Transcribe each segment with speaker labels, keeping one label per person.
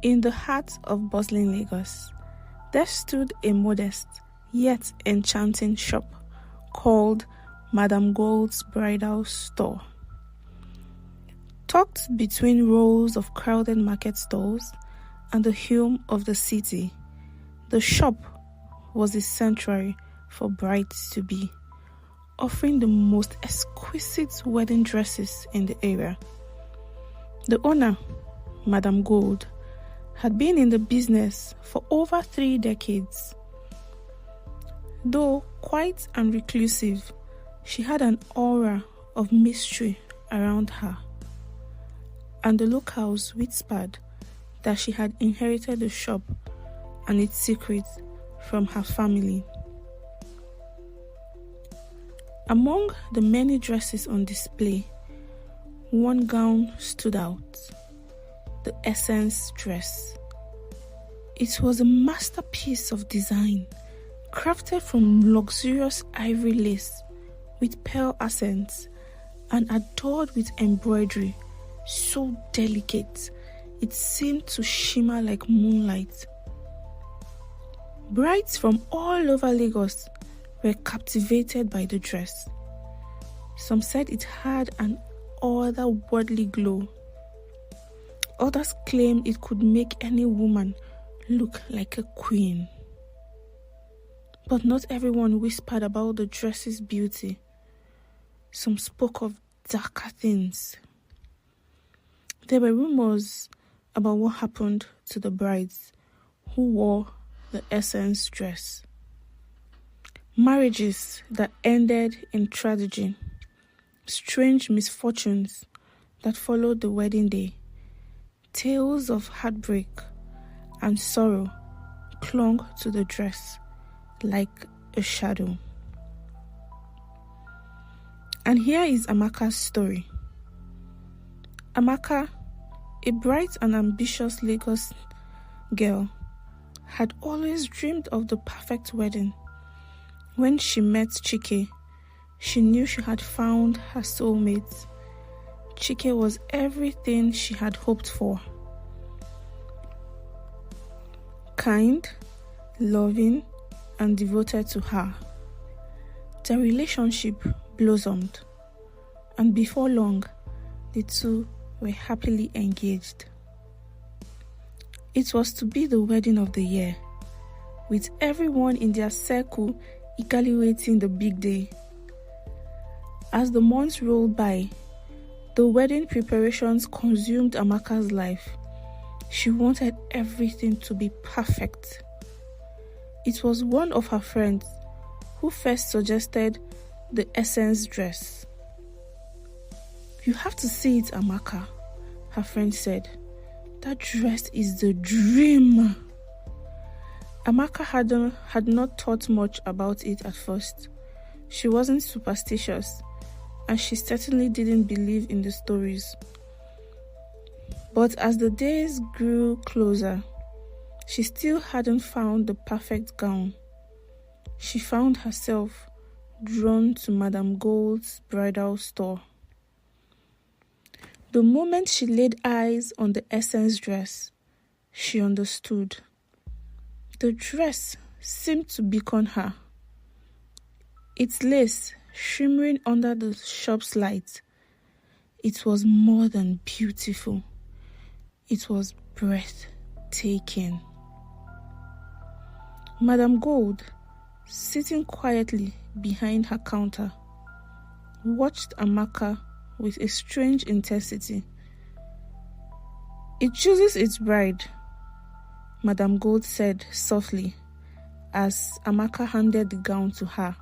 Speaker 1: In the heart of bustling Lagos, there stood a modest yet enchanting shop called Madam Gold's Bridal Store. Tucked between rows of crowded market stalls and the hum of the city, the shop was a sanctuary for brides-to-be, offering the most exquisite wedding dresses in the area. The owner, Madam Gold, had been in the business for over 3 decades. Though quiet and reclusive, she had an aura of mystery around her, and the locals whispered that she had inherited the shop and its secrets from her family. Among the many dresses on display, one gown stood out: the Essence dress. It was a masterpiece of design, crafted from luxurious ivory lace with pearl accents and adorned with embroidery so delicate it seemed to shimmer like moonlight. Brides from all over Lagos were captivated by the dress. Some said it had an otherworldly glow. Others claimed it could make any woman look like a queen. But not everyone whispered about the dress's beauty. Some spoke of darker things. There were rumors about what happened to the brides who wore the Essence dress. Marriages that ended in tragedy, strange misfortunes that followed the wedding day, tales of heartbreak and sorrow clung to the dress like a shadow. And here is Amaka's story. Amaka, a bright and ambitious Lagos girl, had always dreamed of the perfect wedding. When she met Chike, she knew she had found her soulmate. Chike was everything she had hoped for. Kind, loving, and devoted to her. Their relationship blossomed, and before long, the two were happily engaged. It was to be the wedding of the year, with everyone in their circle eagerly waiting the big day. As the months rolled by, the wedding preparations consumed Amaka's life. She wanted everything to be perfect. It was one of her friends who first suggested the Essence dress. "You have to see it, Amaka," her friend said. "That dress is the dream." Amaka had not thought much about it at first. She wasn't superstitious, and she certainly didn't believe in the stories. But as the days grew closer, she still hadn't found the perfect gown. She found herself drawn to Madam Gold's bridal store. The moment she laid eyes on the Essence dress, she understood. The dress seemed to beckon her. Its lace shimmering under the shop's light. It was more than beautiful. It was breathtaking. Madam Gold, sitting quietly behind her counter, watched Amaka with a strange intensity. "It chooses its bride," Madam Gold said softly as Amaka handed the gown to her.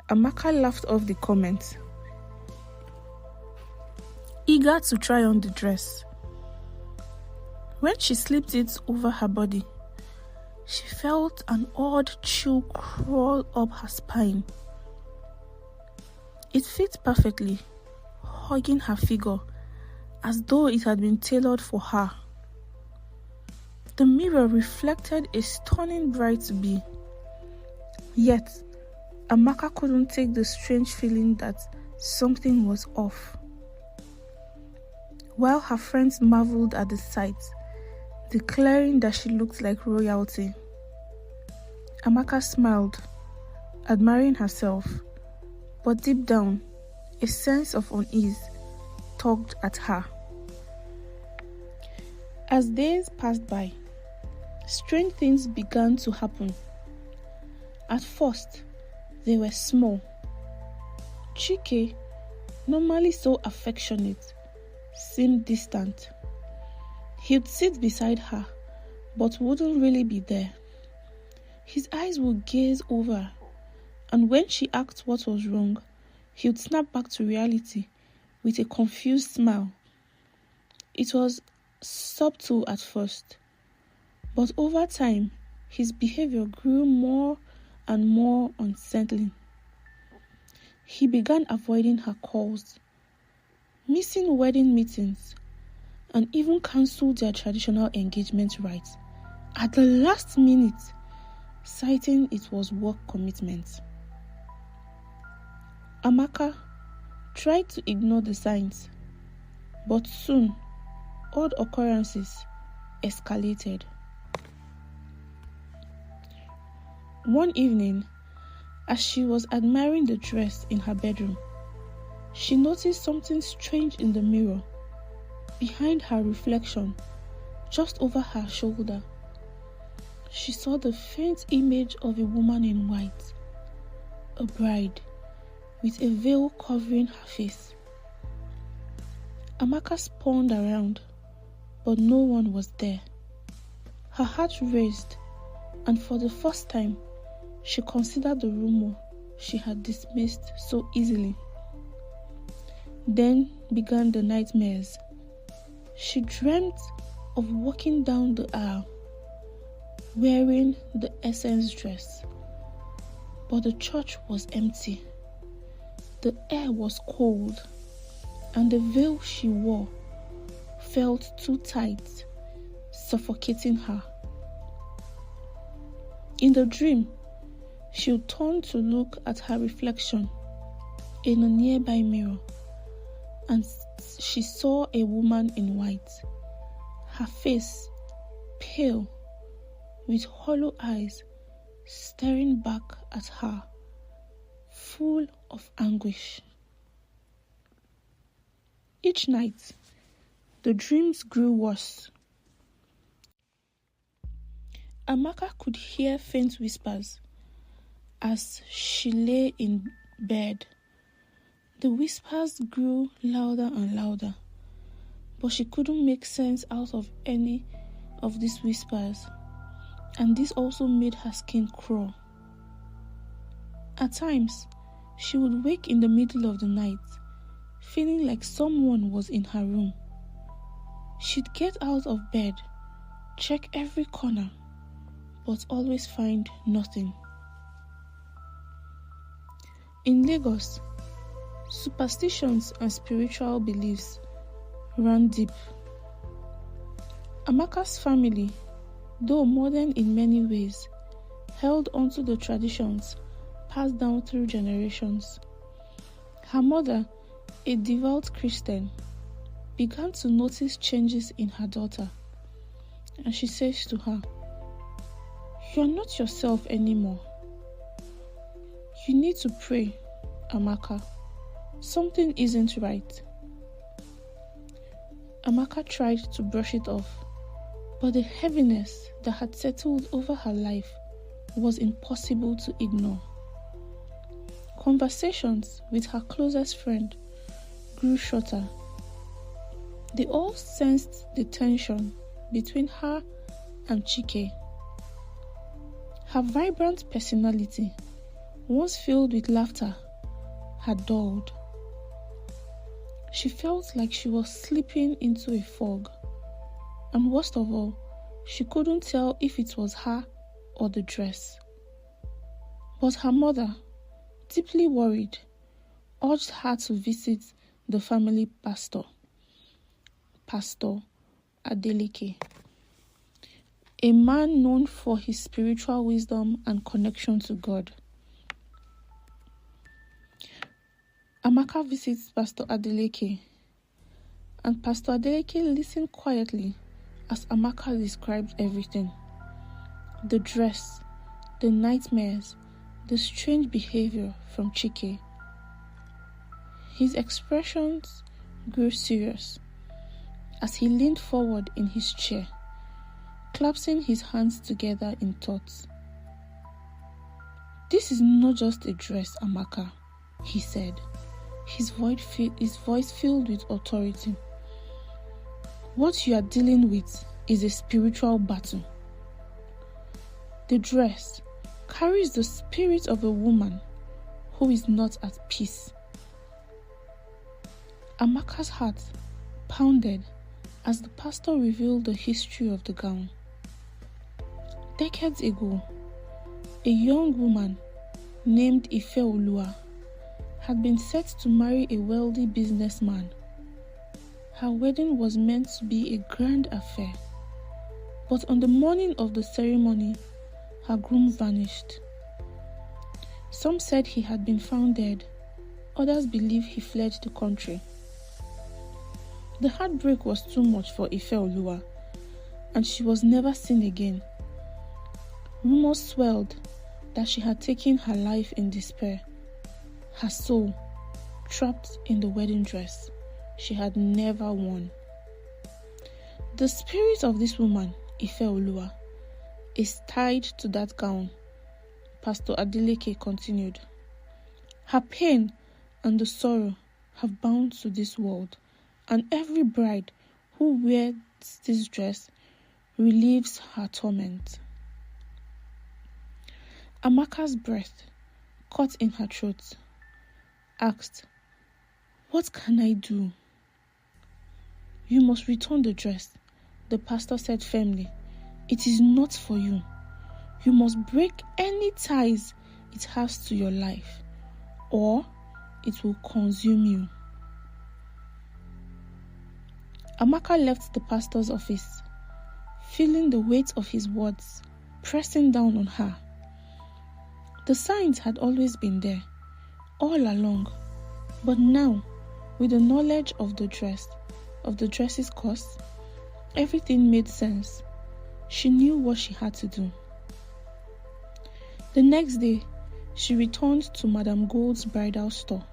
Speaker 1: Amaka laughed off the comment, eager to try on the dress. When she slipped it over her body, she felt an odd chill crawl up her spine. It fit perfectly, hugging her figure as though it had been tailored for her. The mirror reflected a stunning bride-to-be. Yet, Amaka couldn't take the strange feeling that something was off. While her friends marveled at the sight, declaring that she looked like royalty. Amaka smiled, admiring herself, but deep down, a sense of unease tugged at her. As days passed by, strange things began to happen. At first, they were small. Chike, normally so affectionate, seemed distant. He'd sit beside her, but wouldn't really be there. His eyes would gaze over, and when she asked what was wrong, he'd snap back to reality with a confused smile. It was subtle at first, but over time, his behavior grew more and more unsettling. He began avoiding her calls, missing wedding meetings, and even cancelled their traditional engagement rites at the last minute, citing it was work commitments. Amaka tried to ignore the signs, but soon odd occurrences escalated. One evening, as she was admiring the dress in her bedroom, she noticed something strange in the mirror, behind her reflection, just over her shoulder. She saw the faint image of a woman in white, a bride, with a veil covering her face. Amaka spun around, but no one was there. Her heart raced, and for the first time, she considered the rumor she had dismissed so easily. Then began the nightmares. She dreamt of walking down the aisle, wearing the essence dress, but the church was empty. The air was cold, and the veil she wore felt too tight, suffocating her. In the dream, she turned to look at her reflection in a nearby mirror, and she saw a woman in white, her face pale, with hollow eyes staring back at her, full of anguish. Each night, the dreams grew worse. Amaka could hear faint whispers as she lay in bed. The whispers grew louder and louder, but she couldn't make sense out of any of these whispers, and this also made her skin crawl. At times, she would wake in the middle of the night, feeling like someone was in her room. She'd get out of bed, check every corner, but always find nothing. In Lagos, superstitions and spiritual beliefs ran deep. Amaka's family, though modern in many ways, held onto the traditions passed down through generations. Her mother, a devout Christian, began to notice changes in her daughter, and she says to her, "You're not yourself anymore. You need to pray, Amaka. Something isn't right." Amaka tried to brush it off, but the heaviness that had settled over her life was impossible to ignore. Conversations with her closest friend grew shorter. They all sensed the tension between her and Chike. Her vibrant personality, once filled with laughter, had dulled. She felt like she was slipping into a fog, and worst of all, she couldn't tell if it was her or the dress. But her mother, deeply worried, urged her to visit the family pastor, Pastor Adeleke, a man known for his spiritual wisdom and connection to God. Amaka visits Pastor Adeleke, and Pastor Adeleke listened quietly as Amaka described everything. The dress, the nightmares, the strange behavior from Chike. His expressions grew serious as he leaned forward in his chair, clasping his hands together in thought. "This is not just a dress, Amaka," he said, his voice filled with authority. "What you are dealing with is a spiritual battle. The dress carries the spirit of a woman who is not at peace." Amaka's heart pounded as the pastor revealed the history of the gown. Decades ago, a young woman named Ifeoluwa had been set to marry a wealthy businessman. Her wedding was meant to be a grand affair, but on the morning of the ceremony, her groom vanished. Some said he had been found dead, others believed he fled the country. The heartbreak was too much for Ifeoluwa, and she was never seen again. Rumors swelled that she had taken her life in despair, her soul trapped in the wedding dress she had never worn. The spirit of this woman, Ifeoluwa, is tied to that gown, Pastor Adeleke continued. Her pain and the sorrow have bound to this world, and every bride who wears this dress relieves her torment. Amaka's breath, caught in her throat, asked, "What can I do?" "You must return the dress," the pastor said firmly. "It is not for you. You must break any ties it has to your life, or it will consume you." Amaka left the pastor's office, feeling the weight of his words pressing down on her. The signs had always been there, all along, but now, with the knowledge of the dress's cost, everything made sense. She knew what she had to do. The next day, she returned to Madame Gold's bridal store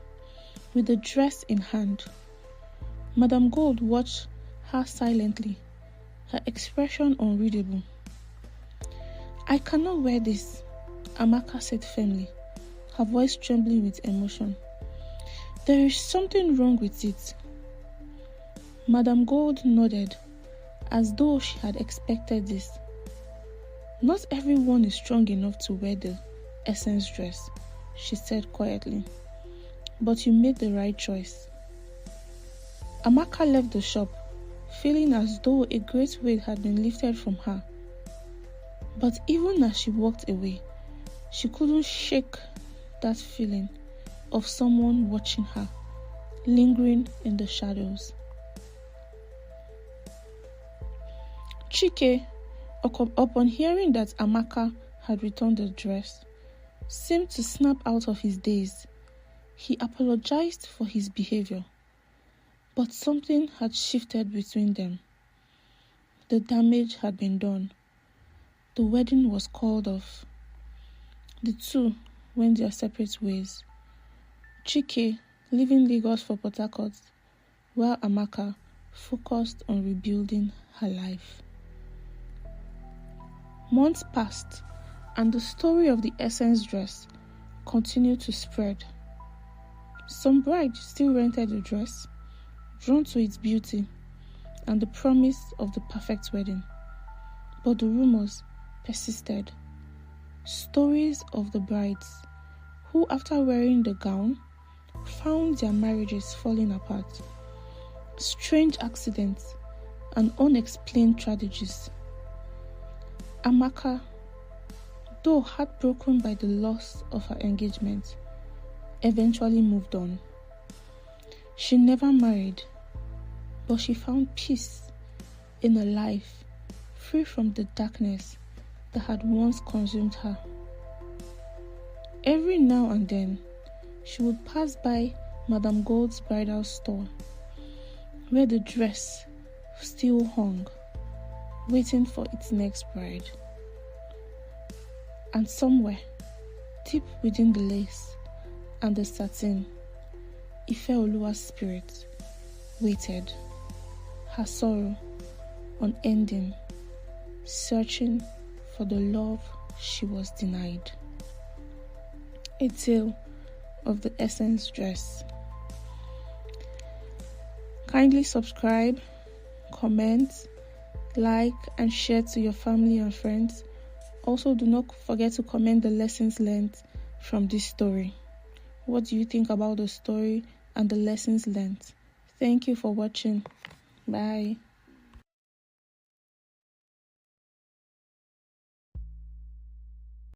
Speaker 1: with the dress in hand. Madame Gold watched her silently, her expression unreadable. "I cannot wear this," Amaka said firmly, her voice trembling with emotion. "There is something wrong with it." Madame Gold nodded, as though she had expected this. "Not everyone is strong enough to wear the essence dress," she said quietly. "But you made the right choice." Amaka left the shop, feeling as though a great weight had been lifted from her. But even as she walked away, she couldn't shake that feeling of someone watching her, lingering in the shadows. Chike, upon hearing that Amaka had returned the dress, seemed to snap out of his daze. He apologized for his behavior, but something had shifted between them. The damage had been done. The wedding was called off. The two went their separate ways. Chike leaving Lagos for Port Harcourt, while Amaka focused on rebuilding her life. Months passed, and the story of the essence dress continued to spread. Some brides still rented the dress, drawn to its beauty and the promise of the perfect wedding. But the rumors persisted. Stories of the brides who, after wearing the gown, found their marriages falling apart. Strange accidents and unexplained tragedies. Amaka, though heartbroken by the loss of her engagement, eventually moved on. She never married, but she found peace in a life free from the darkness that had once consumed her. Every now and then, she would pass by Madame Gold's bridal store, where the dress still hung, waiting for its next bride. And somewhere, deep within the lace and the satin, Ifeoluwa's spirit waited, her sorrow unending, searching for the love she was denied. A tale of the Essence dress. Kindly subscribe, comment, like, and share to your family and friends. Also, do not forget to comment the lessons learned from this story. What do you think about the story and the lessons learned? Thank you for watching. Bye.